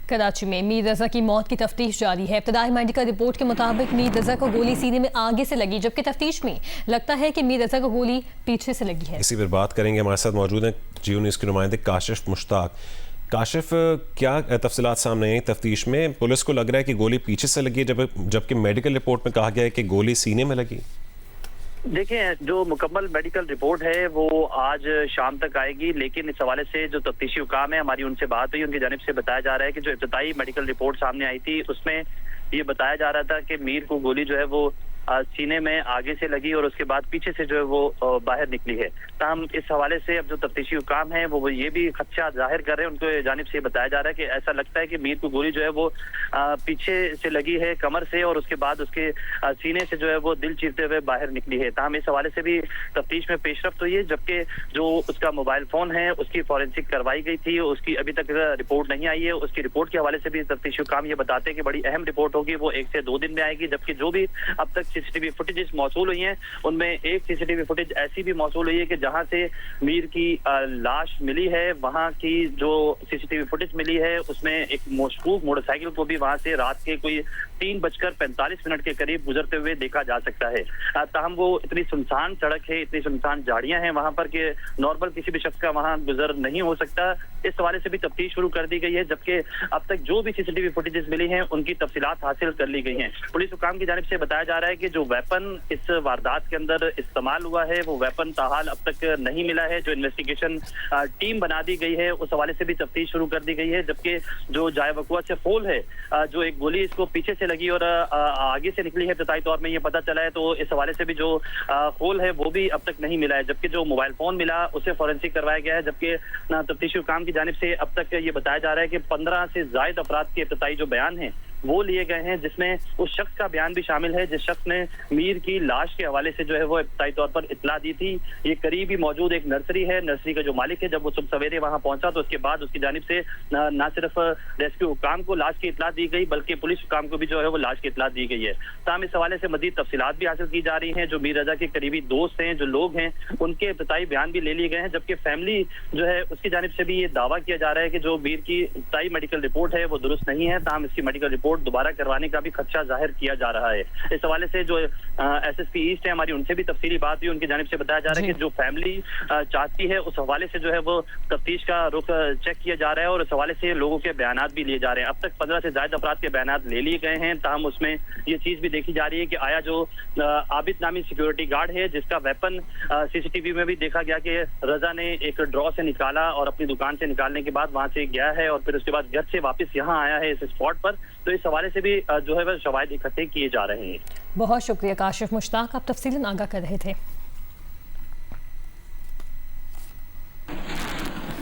कराची में मीर रजा की मौत की तफ्तीश जारी है। इब्तदाई मेडिकल रिपोर्ट के मुताबिक मीर रजा को गोली सीने में आगे से लगी, जबकि तफ्तीश में लगता है कि मीर रजा को गोली पीछे से लगी है। इसी पर बात करेंगे, हमारे साथ मौजूद हैं जियो न्यूज़ के नुमाइंदे काशिफ मुश्ताक। काशिफ, क्या तफसीलात सामने आई तफ्तीश में? पुलिस को लग रहा है कि गोली पीछे से लगी है, जबकि मेडिकल रिपोर्ट में कहा गया है कि गोली सीने में लगी। देखिए, जो मुकम्मल मेडिकल रिपोर्ट है वो आज शाम तक आएगी, लेकिन इस हवाले से जो तफ्तीशी हुकाम है, हमारी उनसे बात हुई, उनकी जानिब से बताया जा रहा है कि जो इब्तदाई मेडिकल रिपोर्ट सामने आई थी उसमें ये बताया जा रहा था कि मीर को गोली जो है वो सीने में आगे से लगी और उसके बाद पीछे से जो है वो बाहर निकली है। ताहम इस हवाले से अब जो तफ्तीशी हुकाम है वो ये भी खदशा जाहिर कर रहे हैं, उनके जानिब से बताया जा रहा है कि ऐसा लगता है कि मीर को गोली जो है वो पीछे से लगी है, कमर से, और उसके बाद उसके सीने से जो है वो दिल चीरते हुए बाहर निकली है। ताहम इस हवाले से भी तफ्तीश में पेशरफ्त हुई है, जबकि जो उसका मोबाइल फोन है उसकी फॉरेंसिक करवाई गई थी, उसकी अभी तक रिपोर्ट नहीं आई है। उसकी रिपोर्ट के हवाले से भी तफ्तीशी हुकाम ये बताते हैं कि बड़ी अहम रिपोर्ट होगी, वो 1 से 2 दिन में आएगी। जबकि जो भी अब तक सीसीटीवी फुटेज मौसूल हुई हैं उनमें एक सीसीटीवी फुटेज ऐसी भी मौसूल हुई है कि जहां से मीर की लाश मिली है, वहां की जो सीसीटीवी फुटेज मिली है उसमें एक मशकूक मोटरसाइकिल को भी वहां से रात के कोई 3:45 के करीब गुजरते हुए देखा जा सकता है। ताहम वो इतनी सुनसान सड़क है, इतनी सुनसान झाड़ियां हैं वहां पर कि नॉर्मल किसी भी शख्स का वहां गुजर नहीं हो सकता। इस हवाले से भी तफ्तीश शुरू कर दी गई है, जबकि अब तक जो भी सीसीटीवी फुटेजेस मिली हैं उनकी तफसीलात हासिल कर ली गई हैं। पुलिस हुकाम की जानिब से बताया जा रहा है कि जो वेपन इस वारदात के अंदर इस्तेमाल हुआ है वो वेपन ताहाल अब तक नहीं मिला है। जो इन्वेस्टिगेशन टीम बना दी गई है उस हवाले से भी तफ्तीश शुरू कर दी गई है, जबकि जो जाए वक़ुआ से फोल है, जो एक गोली इसको पीछे से लगी और आगे से निकली है, इब्तिदाई तौर में ये पता चला है, तो इस हवाले से भी जो फोल है वो भी अब तक नहीं मिला है। जबकि जो मोबाइल फोन मिला उसे फॉरेंसिक करवाया गया है, जबकि तफ्तीशी हुकाम की जानिब से अब तक ये बताया जा रहा है कि 15 से ज्यादा अफराद के इब्तिदाई जो बयान हैं वो लिए गए हैं, जिसमें उस शख्स का बयान भी शामिल है जिस शख्स ने मीर की लाश के हवाले से जो है वो इब्तिदाई तौर पर इत्तला दी थी। ये करीब ही मौजूद एक नर्सरी है, नर्सरी का जो मालिक है, जब वो सुबह सवेरे वहां पहुंचा तो उसके बाद उसकी जानिब से न सिर्फ रेस्क्यू हुकाम को लाश की इत्तला दी गई, बल्कि पुलिस हुकाम को भी जो है वो लाश की इत्तला दी गई है। ताहम इस हवाले से मजीद तफसीलात भी हासिल की जा रही हैं। जो मीर रजा के करीबी दोस्त हैं, जो लोग हैं, उनके इब्तिदाई बयान भी ले लिए गए हैं, जबकि फैमिली जो है उसकी जानिब से भी ये दावा किया जा रहा है कि जो मीर की इब्तिदाई मेडिकल रिपोर्ट है वो दुरुस्त नहीं है। ताहम इसकी मेडिकल रिपोर्ट दोबारा करवाने का भी खदशा जाहिर किया जा रहा है। इस हवाले से जो एसएसपी ईस्ट है, हमारी उनसे भी तफसीली बात हुई, उनकी जानिब से बताया जा रहा है कि जो फैमिली चाहती है उस हवाले से जो है वो तफ्तीश का रुख चेक किया जा रहा है और इस हवाले से लोगों के बयानात भी लिए जा रहे हैं। अब तक 15 से ज्यादा अफराद के बयानात ले लिए गए हैं। ताहम उसमें ये चीज भी देखी जा रही है कि आया जो आबिद नामी सिक्योरिटी गार्ड है जिसका वेपन सीसीटीवी में भी देखा गया कि रजा ने एक ड्रॉ से निकाला और अपनी दुकान से निकालने के बाद वहां से गया है और फिर उसके बाद घर से वापस यहाँ आया है इस स्पॉट पर, तो इस हवाले से भी जो है वह शवाहिद इकट्ठे किए जा रहे हैं। बहुत शुक्रिया काशिफ मुश्ताक, आप तफसीलन आगाह कर रहे थे।